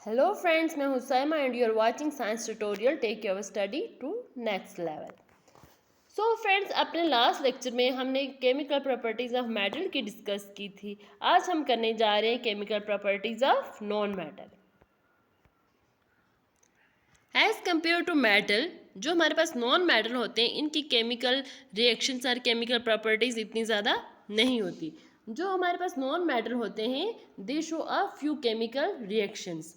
Hello friends, मैं Husaima and you are watching science tutorial take your study to next level. So friends, अपने last lecture में हमने chemical properties of metal की discuss की थी। आज हम करने जा रहे हैं chemical properties of non metal. As compare to metal, जो हमारे पास नॉन मेटल होते हैं इनकी केमिकल रिएक्शंस और केमिकल प्रॉपर्टीज इतनी ज़्यादा नहीं होती। जो हमारे पास नॉन मेटल होते हैं दे show a few chemical reactions.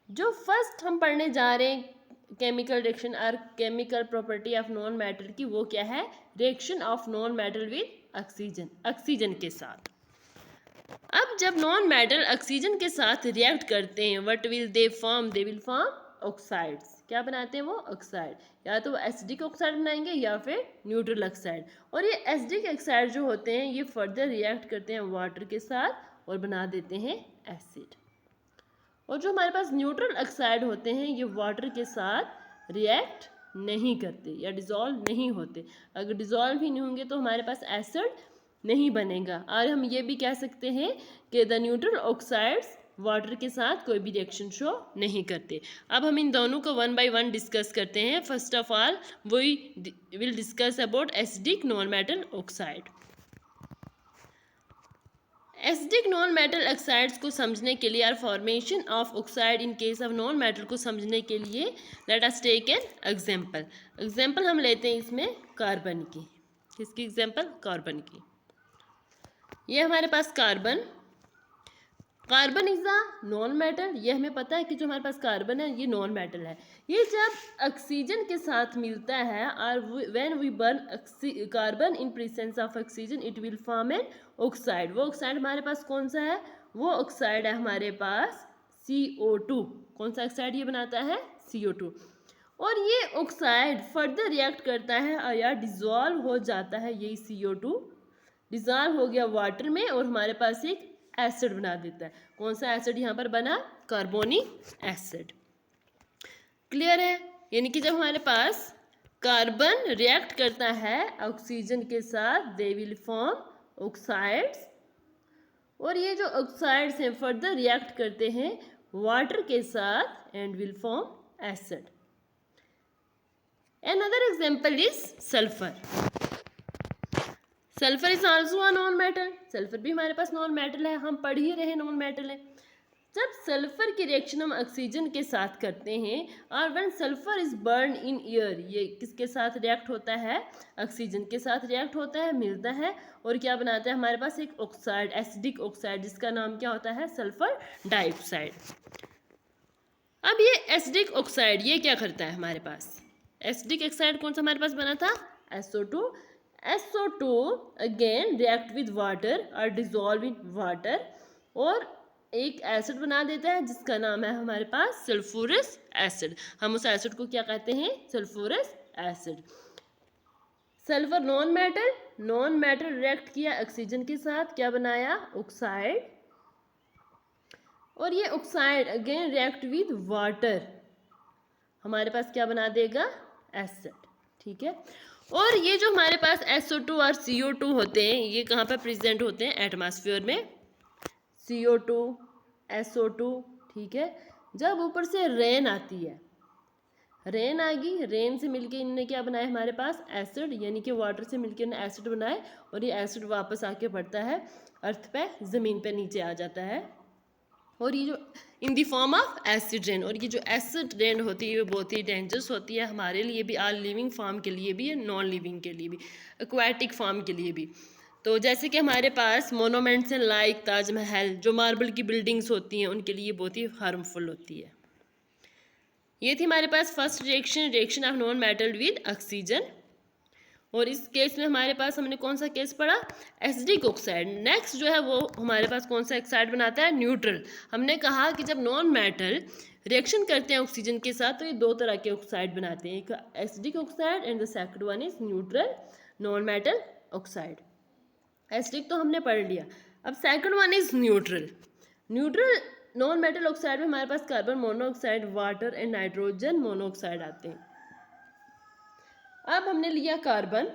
जो फर्स्ट हम पढ़ने जा रहे हैं केमिकल रिएक्शन और chemical property of non metal की, वो क्या है? Reaction of non metal with oxygen, oxygen के साथ। अब जब नॉन मेटल ऑक्सीजन के साथ रिएक्ट करते हैं, what will they form? They will form oxides. क्या बनाते हैं वो? ऑक्साइड। या तो एसिडिक ऑक्साइड बनाएंगे या फिर न्यूट्रल ऑक्साइड। और ये एसिडिक ऑक्साइड जो होते हैं ये फर्दर रिएक्ट करते हैं वाटर के साथ और बना देते हैं एसिड। और जो हमारे पास न्यूट्रल ऑक्साइड होते हैं ये वाटर के साथ रिएक्ट नहीं करते या डिज़ोल्व नहीं होते। अगर डिज़ोल्व ही नहीं होंगे तो हमारे पास एसिड नहीं बनेगा। और हम ये भी कह सकते हैं कि द न्यूट्रल ऑक्साइड्स वाटर के साथ कोई भी रिएक्शन शो नहीं करते। अब हम इन दोनों को वन बाय वन डिस्कस करते हैं। First of all we will discuss about acidic non metal oxide. Acidic non metal oxides को समझने के लिए और formation of oxide in case of non metal को समझने के लिए let us take an example हम लेते हैं इसमें कार्बन की। किसकी एग्जांपल? कार्बन की। ये हमारे पास carbon is a non metal. ये हमें पता है कि जो हमारे पास कार्बन है ये नॉन मेटल है। ये जब ऑक्सीजन के साथ मिलता है और when we burn carbon in presence of oxygen it will form an oxide. वो ऑक्साइड हमारे पास कौन सा है? वो ऑक्साइड है हमारे पास CO2। कौन सा ऑक्साइड ये बनाता है? CO2। और ये ऑक्साइड फर्दर रिएक्ट करता है या डिजॉल्व हो जाता है। यही CO2 डिजॉल्व हो गया वाटर में और हमारे पास एक एसिड बना देता है। कौन सा एसिड यहाँ पर बना? Carbonic acid. क्लियर है? यानी कि जब हमारे पास कार्बन रिएक्ट करता है ऑक्सीजन के साथ दे विल फॉर्म ऑक्साइड्स। और ये जो ऑक्साइड्स हैं फर्दर रिएक्ट करते हैं वाटर के साथ and will form acid. Another example is sulphur. Sulphur is also a non metal. Sulphur भी हमारे पास नॉन मेटल है, हम पढ़ ही रहे नॉन मेटल है। जब सल्फर की रिएक्शन हम ऑक्सीजन के साथ करते हैं और when sulphur is burn in air, ये किसके साथ रिएक्ट होता है? ऑक्सीजन के साथ रिएक्ट होता है, मिलता है और क्या बनाता है हमारे पास? एक ऑक्साइड, एसिडिक ऑक्साइड, जिसका नाम क्या होता है? Sulphur dioxide. अब ये एसिडिक ऑक्साइड ये क्या करता है हमारे पास? एसिडिक ऑक्साइड कौन सा हमारे पास बना था? SO2 again react with water और डिजॉल्व इन वाटर और एक एसिड बना देता है जिसका नाम है हमारे पास सल्फ्यूरस एसिड। हम उस एसिड को क्या कहते हैं? Sulphurous acid. Sulphur non metal react किया ऑक्सीजन के साथ, क्या बनाया? ऑक्साइड। और ये oxide again react with water, हमारे पास क्या बना देगा? एसिड। ठीक है। और ये जो हमारे पास SO2 और CO2 होते हैं ये कहाँ पर प्रेजेंट होते हैं? एटमॉस्फेयर में। CO2 SO2, ठीक है। जब ऊपर से रेन आती है, रेन आ गई, रेन से मिलके इनने क्या बनाया हमारे पास? एसिड। यानी कि वाटर से मिलके इन्हें एसिड बनाए और ये एसिड वापस आके पड़ता है अर्थ पे, ज़मीन पे नीचे आ जाता है। और ये जो in the form of acid rain, और ये जो एसिड रेन होती है वो बहुत ही डेंजरस होती है हमारे लिए भी, ऑल लिविंग फॉर्म के लिए भी, नॉन लिविंग के लिए भी, एक्वाटिक फॉर्म के लिए भी। तो जैसे कि हमारे पास मोनूमेंट्स हैं लाइक ताजमहल, जो मार्बल की बिल्डिंग्स होती हैं उनके लिए बहुत ही हार्मफुल होती है। ये थी हमारे पास first reaction of non metal with oxygen. और इस केस में हमारे पास हमने कौन सा केस पढ़ा? Acidic oxide. नेक्स्ट जो है वो हमारे पास कौन सा ऑक्साइड बनाता है? न्यूट्रल। हमने कहा कि जब नॉन मेटल रिएक्शन करते हैं ऑक्सीजन के साथ तो ये दो तरह के ऑक्साइड बनाते हैं, एक acidic oxide and the second one is neutral non metal oxide. Acidic तो हमने पढ़ लिया, अब second one is neutral non metal oxide में हमारे पास carbon monoxide, water and nitrogen monoxide आते हैं। अब हमने लिया कार्बन।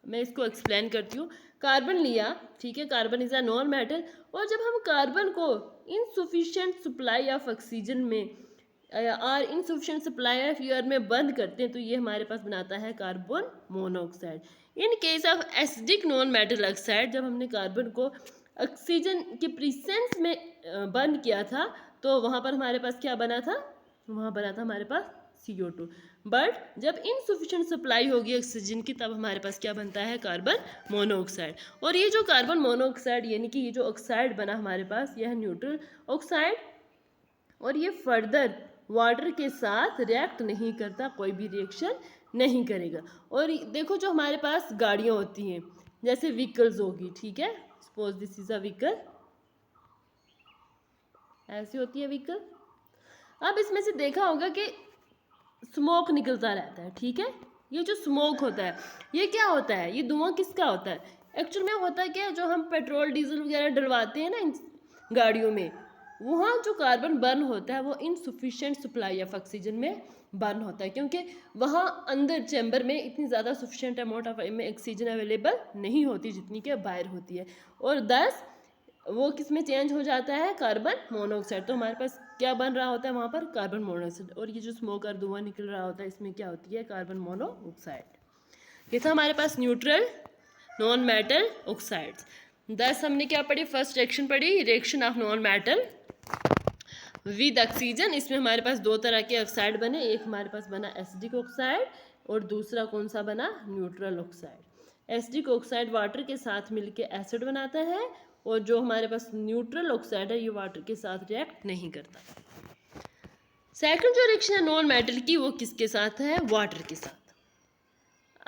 मैं इसको एक्सप्लेन करती हूँ। कार्बन लिया, ठीक है, carbon is a non metal, और जब हम कार्बन को इनसफिशिएंट सप्लाई ऑफ ऑक्सीजन में और इनसफिशिएंट सप्लाई ऑफ एयर में बंद करते हैं तो ये हमारे पास बनाता है carbon monoxide. In case of acidic non metal oxide, जब हमने कार्बन को ऑक्सीजन के प्रेजेंस में बंद किया था तो वहाँ पर हमारे पास क्या बना था, वहाँ बना था हमारे पास CO2। बट जब इनसफिशिएंट सप्लाई होगी ऑक्सीजन की तब हमारे पास क्या बनता है, कार्बन मोनोऑक्साइड। और ये जो कार्बन मोनोऑक्साइड यानी कि ये जो ऑक्साइड बना हमारे पास, यह है न्यूट्रल ऑक्साइड, और ये फर्दर वाटर के साथ रिएक्ट नहीं करता, कोई भी रिएक्शन नहीं करेगा। और देखो जो हमारे पास गाड़ियाँ होती हैं जैसे व्हीकल्स होगी, ठीक है, suppose this is a vehicle, ऐसी होती है व्हीकल। अब इसमें से देखा होगा कि स्मोक निकलता रहता है, ठीक है। ये जो स्मोक होता है ये क्या होता है, ये धुआं किसका होता है, एक्चुअल में होता है क्या, जो हम पेट्रोल डीजल वगैरह डलवाते हैं ना इन गाड़ियों में, वहाँ जो कार्बन बर्न होता है वो इनसफिशिएंट सप्लाई ऑफ ऑक्सीजन में बर्न होता है, क्योंकि वहाँ अंदर चैम्बर में इतनी ज़्यादा सफिशिएंट अमाउंट ऑफ में ऑक्सीजन अवेलेबल नहीं होती जितनी कि बाहर होती है, और दस वो किस में चेंज हो जाता है, कार्बन मोनोऑक्साइड। तो हमारे पास क्या बन रहा होता है वहाँ पर, कार्बन मोनोऑक्साइड, और ये जो स्मोक और धुआं निकल रहा होता है इसमें क्या होती है, कार्बन मोनोऑक्साइड। ये था हमारे पास न्यूट्रल नॉन मेटल ऑक्साइड्स। 10 हमने क्या पढ़ी, फर्स्ट रिएक्शन पढ़ी, reaction of non metal with oxygen. इसमें हमारे पास दो तरह के ऑक्साइड बने, एक हमारे पास बना एसिडिक ऑक्साइड और दूसरा कौन सा बना, neutral oxide. Acidic oxide water के साथ मिलकर एसिड बनाता है, और जो हमारे पास न्यूट्रल ऑक्साइड है ये वाटर के साथ रिएक्ट नहीं करता। सेकंड जो रिएक्शन है नॉन मेटल की, वो किसके साथ है, वाटर के साथ।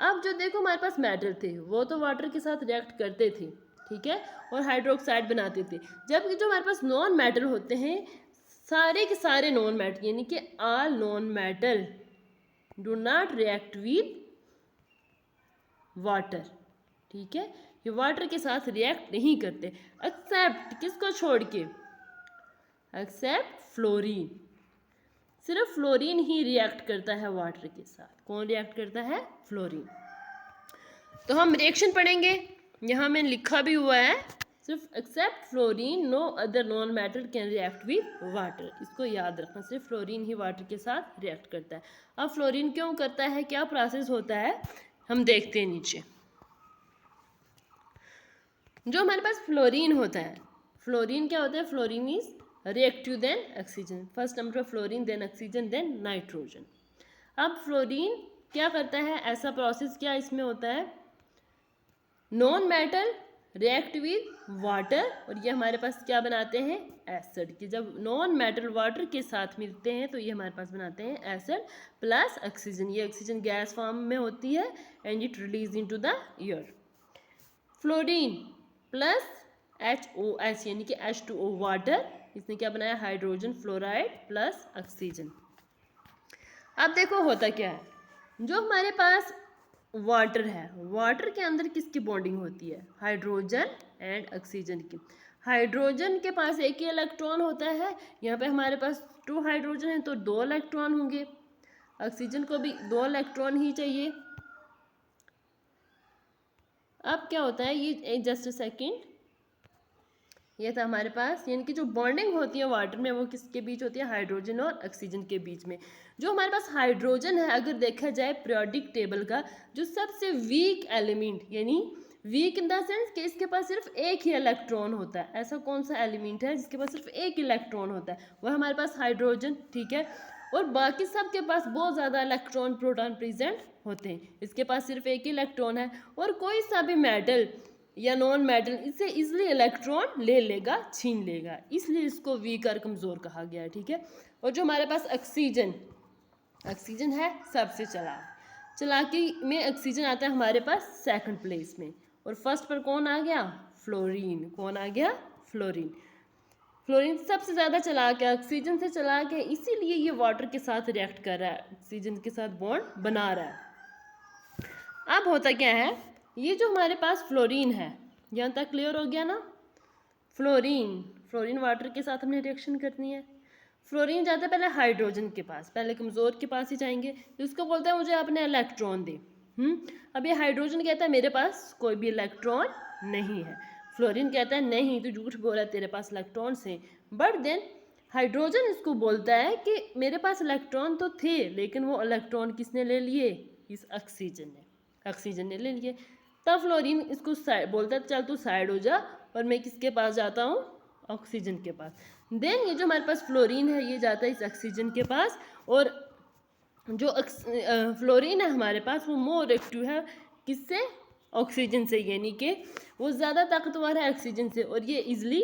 अब जो देखो हमारे पास मेटल थे वो तो वाटर के साथ रिएक्ट करते थे, ठीक है, और हाइड्रोक्साइड बनाते थे, जबकि जो हमारे पास नॉन मेटल होते हैं, सारे के सारे नॉन मेटल यानी कि all non metal do not react with water, ठीक है, ये वाटर के साथ रिएक्ट नहीं करते, एक्सेप्ट किसको छोड़ के, एक्सेप्ट फ्लोरीन। सिर्फ फ्लोरीन ही रिएक्ट करता है वाटर के साथ। कौन रिएक्ट करता है, फ्लोरीन। तो हम रिएक्शन पढ़ेंगे, यहाँ मैंने लिखा भी हुआ है, सिर्फ except fluorine no other non metal can react with water, इसको याद रखना, सिर्फ फ्लोरीन ही वाटर के साथ रिएक्ट करता है। अब फ्लोरीन क्यों करता है, क्या प्रोसेस होता है, हम देखते हैं नीचे। जो हमारे पास फ्लोरीन होता है, फ्लोरीन क्या होता है, fluorine is reactive then oxygen, first number पर fluorine then oxygen then nitrogen. अब फ्लोरीन क्या करता है, ऐसा प्रोसेस क्या इसमें होता है, non metal react with water, और ये हमारे पास क्या बनाते हैं, एसिड। कि जब नॉन मेटल वाटर के साथ मिलते हैं तो ये हमारे पास बनाते हैं एसिड प्लस ऑक्सीजन। ये ऑक्सीजन गैस फॉर्म में होती है and it release into the air. Fluorine plus HOH यानी कि H2O वाटर, इसने क्या बनाया, हाइड्रोजन फ्लोराइड प्लस ऑक्सीजन। अब देखो होता क्या है, जो हमारे पास वाटर है, वाटर के अंदर किसकी बॉन्डिंग होती है, हाइड्रोजन एंड ऑक्सीजन की। हाइड्रोजन के पास एक ही इलेक्ट्रॉन होता है, यहाँ पे हमारे पास 2 हाइड्रोजन है तो 2 इलेक्ट्रॉन होंगे, ऑक्सीजन को भी 2 इलेक्ट्रॉन ही चाहिए। अब क्या होता है, ये जस्ट अ सेकेंड, ये था हमारे पास, यानी कि जो बॉन्डिंग होती है वाटर में वो किसके बीच होती है, हाइड्रोजन और ऑक्सीजन के बीच में। जो हमारे पास हाइड्रोजन है, अगर देखा जाए पीरियोडिक टेबल का जो सबसे वीक एलिमेंट, यानी वीक इन द सेंस कि इसके पास सिर्फ एक ही इलेक्ट्रॉन होता है, ऐसा कौन सा एलिमेंट है जिसके पास सिर्फ एक इलेक्ट्रॉन होता है, वह हमारे पास हाइड्रोजन, ठीक है, और बाकी सब के पास बहुत ज़्यादा इलेक्ट्रॉन प्रोटॉन प्रेजेंट होते हैं, इसके पास सिर्फ एक ही इलेक्ट्रॉन है। और कोई सा भी मेटल या नॉन मेटल इससे इजीली इलेक्ट्रॉन ले लेगा, छीन लेगा, इसलिए इसको वीक और कमज़ोर कहा गया है, ठीक है। और जो हमारे पास ऑक्सीजन, ऑक्सीजन है सबसे चलाकी में ऑक्सीजन आता है हमारे पास सेकंड प्लेस में, और फर्स्ट पर कौन आ गया, फ्लोरीन। कौन आ गया, फ्लोरीन। फ्लोरीन सबसे ज़्यादा चलाक है, ऑक्सीजन से चलाक है, इसीलिए ये वाटर के साथ रिएक्ट कर रहा है, ऑक्सीजन के साथ बॉन्ड बना रहा है। अब होता क्या है, ये जो हमारे पास फ्लोरीन है, यहाँ तक क्लियर हो गया ना, फ्लोरीन वाटर के साथ हमने रिएक्शन करनी है। फ्लोरीन जाता है पहले हाइड्रोजन के पास, पहले कमज़ोर के पास ही जाएंगे, तो उसको बोलते हैं मुझे अपने इलेक्ट्रॉन दे, अब ये हाइड्रोजन कहता है मेरे पास कोई भी इलेक्ट्रॉन नहीं है, फ्लोरीन कहता है नहीं तू झूठ बोल रहा है, तेरे पास इलेक्ट्रॉन है। बट देन हाइड्रोजन इसको बोलता है कि मेरे पास इलेक्ट्रॉन तो थे, लेकिन वो इलेक्ट्रॉन किसने ले लिए, इस ऑक्सीजन ने ले लिए। तब फ्लोरीन इसको बोलता है चल तू साइड हो जा और मैं किसके पास जाता हूँ, ऑक्सीजन के पास। देन ये जो हमारे पास फ्लोरीन है ये जाता है इस ऑक्सीजन के पास, और जो फ्लोरीन है हमारे पास वो मोर एक्टिव है किससे, ऑक्सीजन से, यानी कि वो ज़्यादा ताकतवर है ऑक्सीजन से, और ये इजली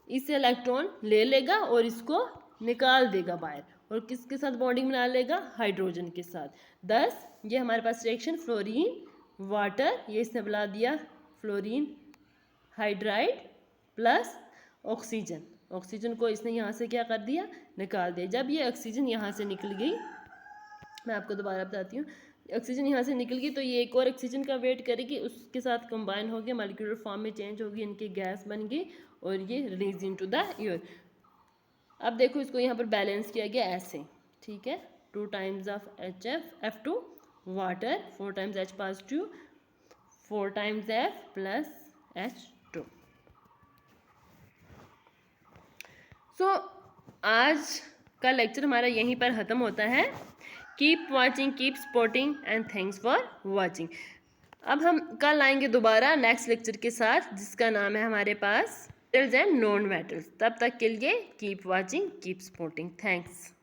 इससे इलेक्ट्रॉन ले लेगा और इसको निकाल देगा बाहर, और किसके साथ बॉन्डिंग बना लेगा, हाइड्रोजन के साथ। दस ये हमारे पास रिएक्शन फ्लोरीन वाटर, ये इसने बना दिया fluorine hydride plus oxygen, oxygen को इसने यहाँ से क्या कर दिया, निकाल दिया। जब ये ऑक्सीजन यहाँ से निकल गई, मैं आपको दोबारा बताती हूँ, ऑक्सीजन यहाँ से निकल गई तो ये एक और ऑक्सीजन का वेट करेगी, उसके साथ कंबाइन हो गया, मॉलिक्यूलर फॉर्म में चेंज होगी, इनकी गैस बन गई और ये रिलीज इनटू द एयर। अब देखो इसको यहाँ पर बैलेंस किया गया ऐसे, ठीक है, 2 times of F2 water, 4 times H positive, 4 times F plus H2। सो आज का लेक्चर हमारा यहीं पर ख़त्म होता है। Keep watching, keep supporting and thanks for watching. अब हम कल आएंगे दोबारा नेक्स्ट लेक्चर के साथ जिसका नाम है हमारे पास मेटल्स एंड नॉन मेटल्स। तब तक के लिए keep watching, keep supporting, thanks.